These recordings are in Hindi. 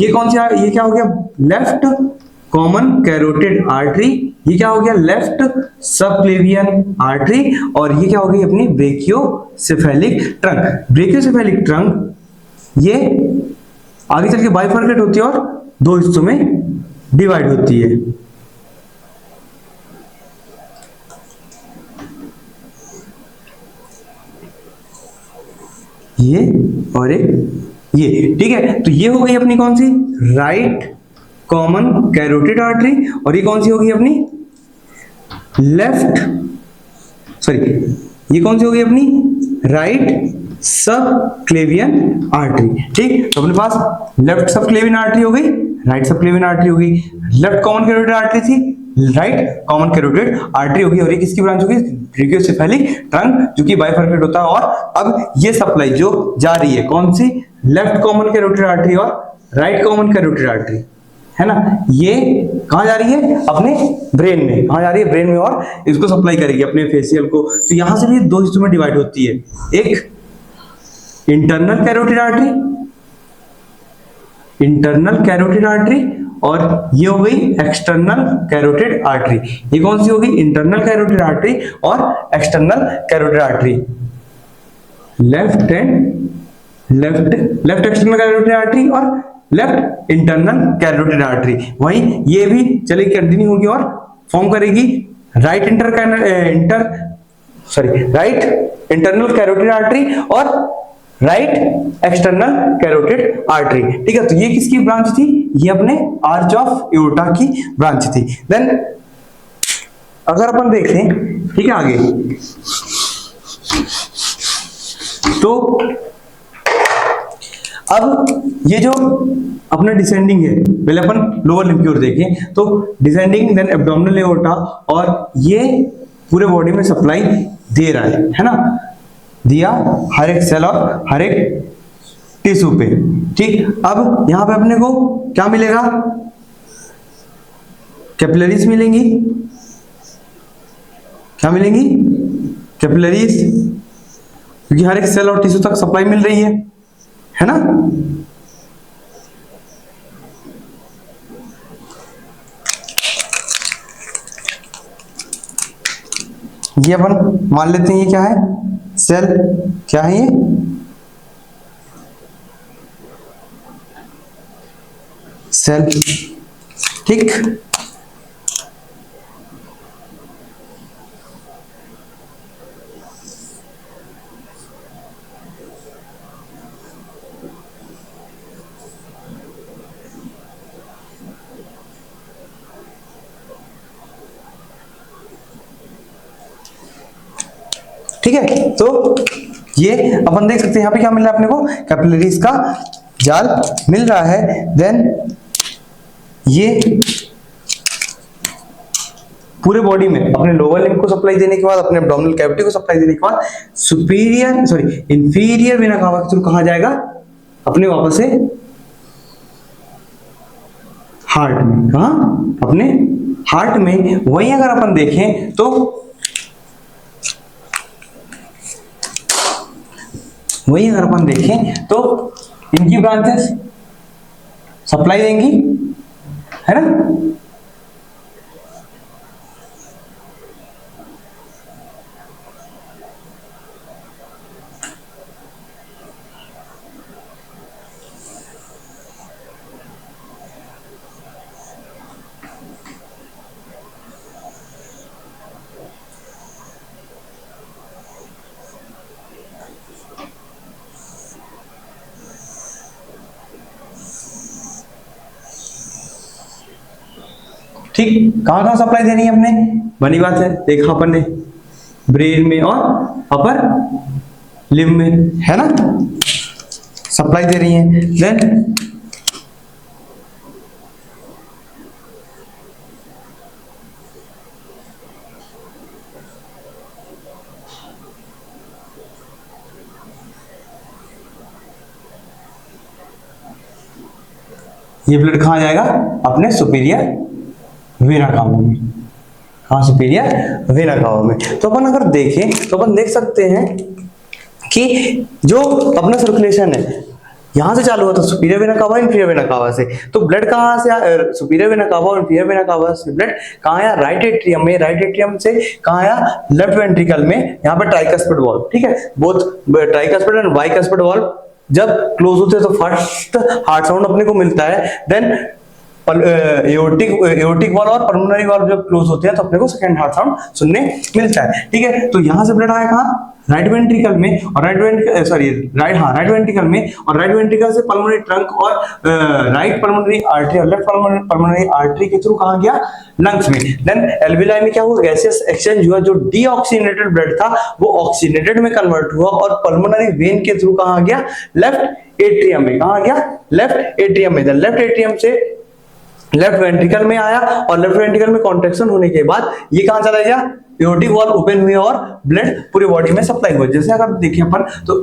ये कौन सी, ये क्या हो गया, लेफ्ट कॉमन कैरोटिड आर्टरी, ये क्या हो गया, लेफ्ट सबक्लेवियन आर्टरी, और ये क्या हो गई अपनी ब्रेकियोसेफेलिक ट्रंक। ब्रेकियोसेफेलिक ट्रंक ये आगे चल के बाइफर्केट होती है और दो हिस्सों में डिवाइड होती है। ये और एक ये, ठीक है। तो ये हो गई अपनी कौन सी, राइट कॉमन कैरोटिड आर्टरी, और ये कौन सी होगी अपनी लेफ्ट, सॉरी ये कौन सी होगी अपनी राइट सबक्लेवियन आर्टरी, ठीक। तो अपने पास लेफ्ट सबक्लेवियन आर्टरी हो गई, राइट सबक्लेवियन आर्टरी हो गई, लेफ्ट कॉमन कैरोटिड आर्टरी थी, राइट कॉमन कैरोटिड आर्टरी होगी, और ये किसकी ब्रांच होगी, ब्रेकियोसेफेलिक ट्रंक, जो कि बाइफर्केट होता है। और अब ये सप्लाई जो जा रही है कौन सी, लेफ्ट कॉमन कैरोटिड आर्टरी और राइट कॉमन कैरोटिड आर्टरी, है ना, ये कहां जा रही है, अपने ब्रेन में, कहां जा रही है, ब्रेन में, और इसको सप्लाई करेगी अपने फेशियल को। तो यहां से भी दो हिस्सों में डिवाइड होती है, एक internal carotid artery, internal carotid artery, और ये हो गई एक्सटर्नल कैरोटिड आर्टरी। ये कौन सी होगी, इंटरनल कैरोटिड आर्टरी और external carotid artery, left external carotid artery और लेफ्ट इंटरनल कैरोटिड आर्टरी। वहीं ये भी चलेगी, कंटिन्यू होगी और फॉर्म करेगी राइट इंटरनल कैरोटिड आर्टरी और राइट एक्सटर्नल कैरोटिड आर्टरी, ठीक है। तो ये किसकी ब्रांच थी, ये अपने आर्च ऑफ एओर्टा की ब्रांच थी। देन अगर अपन देखें, ठीक है, आगे तो अब ये जो अपना डिसेंडिंग है, पहले अपन लोअर लिम्ब की ओर देखें, तो डिसेंडिंग, देन एब्डोमिनल एओर्टा, और ये पूरे बॉडी में सप्लाई दे रहा है ना, दिया हर एक सेल और हर एक टिश्यू पे, ठीक। अब यहां पे अपने को क्या मिलेगा, कैपिलरीज मिलेंगी, क्या मिलेंगी, कैपिलरीज, क्योंकि हर एक सेल और टिश्यू तक सप्लाई मिल रही है ना। ये अपन मान लेते हैं ये क्या है, सेल, क्या है ये, सेल, ठीक। ठीक है, तो ये अपन देख सकते हैं यहाँ पे क्या मिल रहा है अपने को, कैपिलरीज का जाल मिल रहा है। देन ये पूरे बॉडी में अपने लोअर लिम्ब को सप्लाई देने के बाद, अपने एब्डोमिनल कैविटी को सप्लाई देने के बाद, इंफीरियर वेना कावा के थ्रू कहां जाएगा, अपने वापस से हार्ट में, कहां, अपने हार्ट में। वहीं अगर अपन देखें तो इनकी ब्रांचेस सप्लाई देंगी, है ना। ठीक, कहां कहां सप्लाई देनी है अपने, बनी बात है, देखा अपन ने ब्रेन में और अपर लिम्ब में, है ना, सप्लाई दे रही है। देन ये ब्लड कहां जाएगा, अपने सुपीरियर वेना कावा में, कहां, सुपीरियर वेना कावा में। तो अपन अगर देखें तो अपन देख सकते हैं कि जो अपना सर्कुलेशन है यहां से चालू होता है superior vena cava, inferior vena cava से। तो ब्लड कहां से, सुपीरियर वेना कावा और इंफीरियर वेना कावा से ब्लड कहां आया, राइट एट्रियम में। राइट एट्रियम से कहां आया, लेफ्ट वेंट्रिकल में, यहाँ पर ट्राइकस्पिड वॉल्व, ठीक है, both tricuspid and bicuspid valve जब क्लोज होते हैं तो फर्स्ट हार्ट साउंड अपने को मिलता है, देन एओर्टिक वॉल्व और पल्मोनरी वॉल्व जब क्लोज होते हैं तो अपने को सेकंड हार्ट साउंड सुनने मिलता है, ठीक है। तो यहां से ब्लड आया कहां, राइट वेंट्रिकल में, और राइट वेंट्रिकल में, और राइट वेंट्रिकल से पल्मोनरी ट्रंक और राइट पल्मोनरी आर्टरी और लेफ्ट पल्मोनरी आर्टरी के थ्रू कहां गया, लंग्स में। देन एल्विलाई में क्या हुआ, गैसियस एक्सचेंज हुआ, जो डीऑक्सीनेटेड ब्लड था वो ऑक्सीनेटेड में कन्वर्ट हुआ और पल्मोनरी वेन के थ्रू कहां गया, लेफ्ट एट्रियम में। कहां गया, लेफ्ट एट्रियम में। लेफ्ट एट्रियम से लेफ्ट वेंट्रिकल में आया और लेफ्ट वेंट्रिकल में कॉन्ट्रैक्शन होने के बाद ये कहां चला गया, एओर्टिक वॉल्व ओपन हुए और ब्लड पूरी बॉडी में सप्लाई हुआ। जैसे अगर देखिए अपन तो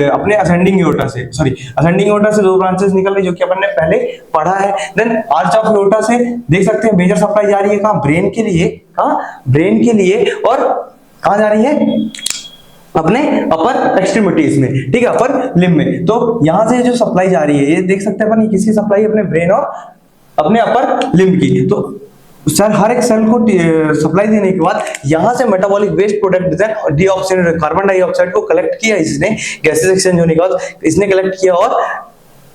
अपने असेंडिंग एओर्टा से, असेंडिंग एओर्टा से 2 ब्रांचेस निकल रही जो कि अपन ने पहले पढ़ा है। देन आर्च ऑफ एओर्टा से देख सकते हैं मेजर सप्लाई जा रही है कहां, ब्रेन के लिए, कहां, ब्रेन के लिए, और कहां जा रही है, अपने अपर एक्सट्रीमिटीज में, ठीक है, अपर लिम्ब में। तो यहां से जो सप्लाई जा रही है ये देख सकते हैं अपन, किसकी सप्लाई, अपने ब्रेन और अपने अपर लिम्ब की। तो सर हर एक सेल को सप्लाई देने के बाद यहां से metabolic waste product deoxygenated carbon dioxide को कलेक्ट किया इसने, गैसेस एक्सचेंज होने के बाद इसने कलेक्ट किया और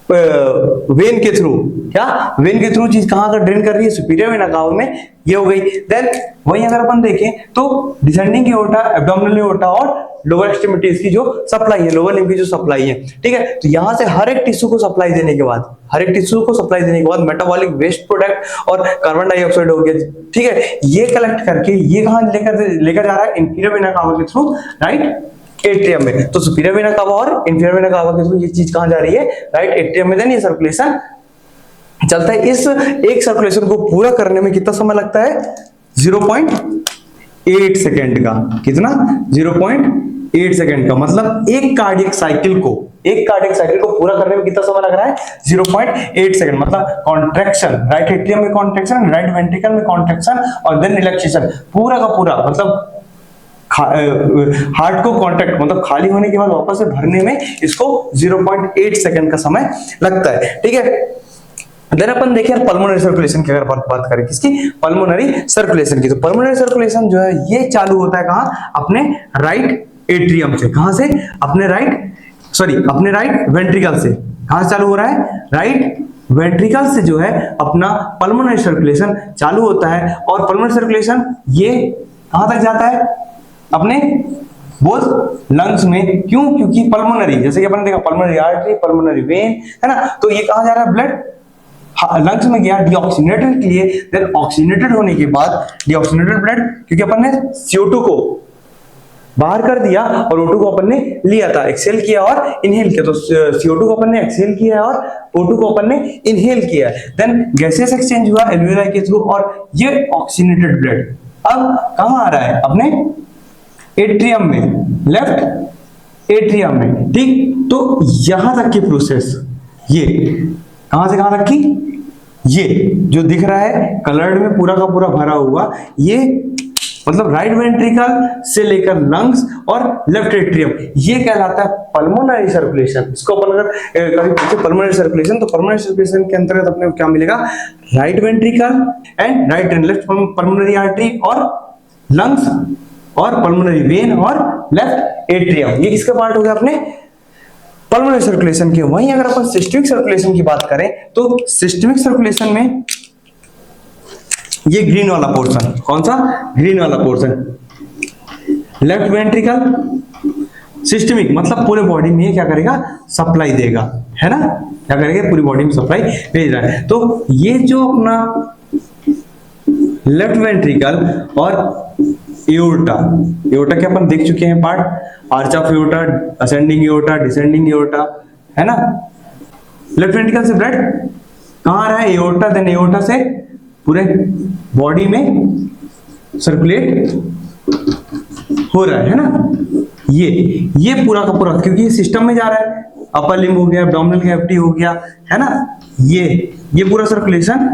वेन के थ्रू, क्या वेन के थ्रू चीज कहां का ड्रेन कर रही है, सुपीरियर वेना कावा में, ये हो गई। देन वहीं अगर अपन देखें तो डिसेंडिंग एओर्टा, एब्डोमिनल एओर्टा और लोअर एक्सट्रीमिटीज की जो सप्लाई है, लोअर लिम्ब की जो सप्लाई है, ठीक है। तो यहां से हर एक टिश्यू को सप्लाई देने के बाद, मेटाबॉलिक वेस्ट प्रोडक्ट और कार्बन डाइऑक्साइड हो गया, ठीक है, ये कलेक्ट करके ये कहां लेकर जा रहा है, इंफीरियर वेना कावा के थ्रू राइट एट्रियम में। तो सुपीरियर वेना कावा और इंफीरियर वेना कावा के थ्रू ये चीज कहां जा रही है, राइट एट्रियम में। देन ये सर्कुलेशन चलता है। इस एक सर्कुलेशन को पूरा करने में कितना समय लगता है, 0.8 सेकेंड का। कितना, 0.8 सेकेंड का। मतलब एक कार्डियक साइकिल को पूरा करने में कितना समय लग रहा है, 0.8 सेकेंड। मतलब कॉन्ट्रैक्शन, राइट एट्रियम में कॉन्ट्रैक्शन, राइट वेंट्रिकल में कॉन्ट्रैक्शन और देन रिलैक्सेशन, पूरा का पूरा, मतलब हार्ट को कॉन्ट्रैक्ट मतलब खाली होने के बाद वापस से भरने में इसको 0.8 सेकेंड का समय लगता है, ठीक है। देन अपन देखें पल्मोनरी सर्कुलेशन की, अगर बात करें किसकी, पल्मोनरी सर्कुलेशन की। तो पल्मोनरी सर्कुलेशन जो है ये चालू होता है कहां, अपने राइट एट्रियम से। कहां से, अपने राइट वेंट्रिकल से। कहां से चालू हो रहा है, राइट वेंट्रिकल से जो है अपना पल्मोनरी सर्कुलेशन चालू होता है। और पल्मोनरी सर्कुलेशन ये कहां तक जाता है, अपने बोथ लंग्स में। क्यों, क्योंकि पल्मोनरी, जैसे कि अपन देखा पल्मोनरी आर्टरी, पल्मोनरी वेन, है ना, तो ये कहां जा रहा है, ब्लड लंग्स में गया डीऑक्सीनेटेड के लिए। देन ऑक्सीनेटेड होने के बाद डीऑक्सीनेटेड ब्लड, क्योंकि अपन ने CO2 को बाहर कर दिया और O2 को अपन ने लिया था, एक्सहेल किया और इनहेल किया। तो CO2 को अपन ने एक्सहेल किया और O2 को अपन ने इनहेल किया। देन गैसेस एक्सचेंज हुआ एल्वियोलाई के थ्रू और ये ऑक्सीनेटेड ब्लड अब कहां आ रहा है, अपने एट्रियम में, लेफ्ट एट्रियम में, ठीक। तो यहां तक की प्रोसेस, ये कहां से कहां तक की, ये जो दिख रहा है कलर्ड में पूरा का पूरा भरा हुआ, ये मतलब राइट वेंट्रिकल से लेकर लंग्स और लेफ्ट एट्रियम, ये कहलाता है पल्मोनरी सर्कुलेशन। इसको अपन अगर कभी पूछे पल्मोनरी सर्कुलेशन, तो पल्मोनरी सर्कुलेशन के अंतर्गत अपने को क्या मिलेगा, right ventricle and right and left pulmonary artery और लंग्स और पल्मोनरी वेन और लेफ्ट एट्रियम, ये किसका पार्ट हो गया, अपने पल्मोनरी सर्कुलेशन के। वहीं अगर अपन सिस्टमिक सर्कुलेशन की बात करें तो सिस्टमिक सर्कुलेशन में ये ग्रीन वाला पोर्शन, कौन सा, ग्रीन वाला पोर्शन, लेफ्ट वेंट्रिकल सिस्टमिक, मतलब पूरे बॉडी में ये क्या करेगा, सप्लाई देगा, है ना, क्या करेगा, पूरी बॉडी में सप्लाई भेज रहा है। तो ये जो अपना लेफ्ट वेंट्रिकल और एओर्टा के अपन देख चुके हैं part, arch of aorta, ascending aorta, descending aorta, है ना। लेफ्ट वेंट्रिकल से ब्लड कहां आ रहा है, एओर्टा, देन एओर्टा से पूरे बॉडी में सर्कुलेट हो रहा है ना। ये पूरा का पूरा, क्योंकि ये सिस्टम में जा रहा है, अपर लिम्ब हो गया, एब्डोमिनल कैविटी हो गया, है ना, ये पूरा सर्कुलेशन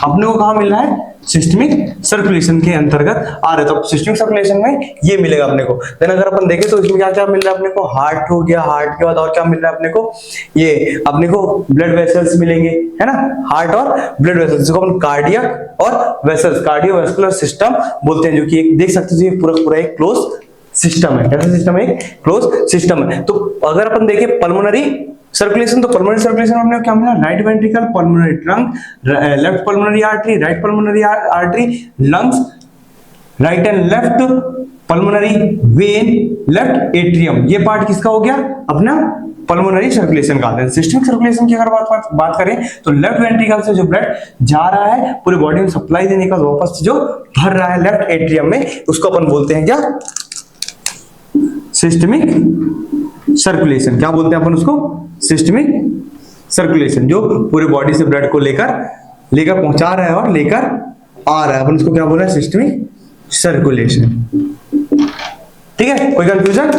अपने को कहाँ मिल रहा है, सिस्टमिक सर्कुलेशन के अंतर्गत आ रहा है। तो सिस्टमिक सर्कुलेशन में ये मिलेगा अपने को। देन अगर अपन देखें तो इसमें क्या क्या मिल रहा है अपने को, हार्ट हो गया, हार्ट के बाद और क्या मिल रहा है अपने को, ये अपने को ब्लड वेसल्स मिलेंगे, है ना, हार्ट और ब्लड वेसल्स, जिसको अपन कार्डियक और वेसल्स, कार्डियोवैस्कुलर सिस्टम बोलते हैं, जो कि एक देख सकते हो ये पूरा एक क्लोज सिस्टम है। कैसा सिस्टम है, क्लोज सिस्टम है। तो अगर अपन देखें पल्मोनरी सर्कुलेशन, तो पल्मोनरी सर्कुलेशन में हमने क्या मिला, right ventricle, pulmonary trunk, left pulmonary artery, right pulmonary artery, lungs, right and left pulmonary vein, left atrium. ये पार्ट किसका हो गया, अपना पल्मोनरी सर्कुलेशन का। सिस्टमिक सर्कुलेशन की अगर बात करें तो लेफ्ट वेंट्रिकल से जो ब्लड जा रहा है पूरे बॉडी में सप्लाई देने का, वापस जो भर रहा है लेफ्ट एट्रियम में, उसको अपन बोलते हैं क्या, सिस्टमिक सर्कुलेशन। क्या बोलते हैं अपन उसको, सिस्टमिक सर्कुलेशन, जो पूरे बॉडी से ब्लड को लेकर पहुंचा रहा है और लेकर आ रहा है, अपन उसको क्या बोल रहे हैं, सिस्टमिक सर्कुलेशन। ठीक है, कोई कंफ्यूजन?